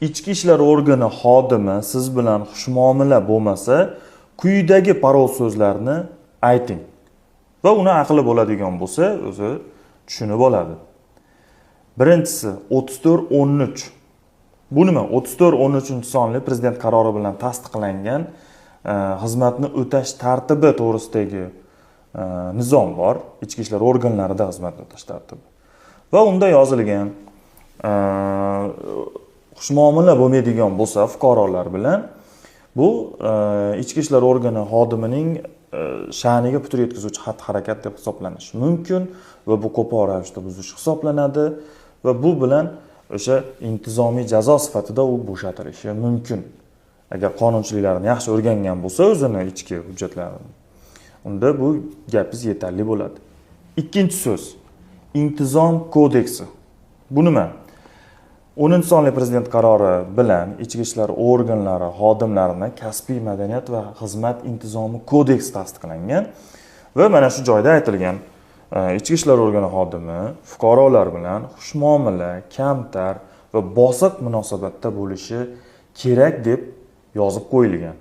ichki ishlar organi xodimi siz bilan xushmuomala bo'lmasa, quyidagi parol so'zlarni ayting. Va uni aqli bo'ladigan bo'lsa, o'zi tushunib oladi. Birinchisi 3413. Bu nima? 3413-sonli prezident qarori bilan tasdiqlangan xizmatni o'tash tartibi to'g'risidagi nizom bor. Ichki ishlar organlarida xizmatni o'tash tartibi. Va unda yozilgan xushmuomala bo'lmaydigan bo'lsa fuqarolar bilan bu ichki ishlar organi xodimining sha'niga putur yetkazuvchi xatti-harakat deb hisoblanishi mumkin va bu qo'pol ravishda buzish hisoblanadi va bu bilan o'sha intizomiy jazo sifatida u bo'shatilishi mumkin. Agar qonunchiliklarni yaxshi o'rgangan bo'lsa o'zini ichki hujjatlarini, unda bu gapingiz yetarli bo'ladi. Ikkinchi so'z, intizom kodeksi. Bu nima? 10-sonli prezident qarori bilan ichki ishlar organlari xodimlarini kasbiy madaniyat va xizmat intizomi kodeksi tasdiqlangan va mana shu joyda aytilgan ichki ishlar organi xodimi fuqarolar bilan xushmuomala, kamtar va bosiq munosabatda bo'lishi kerak deb yozib qo'yilgan.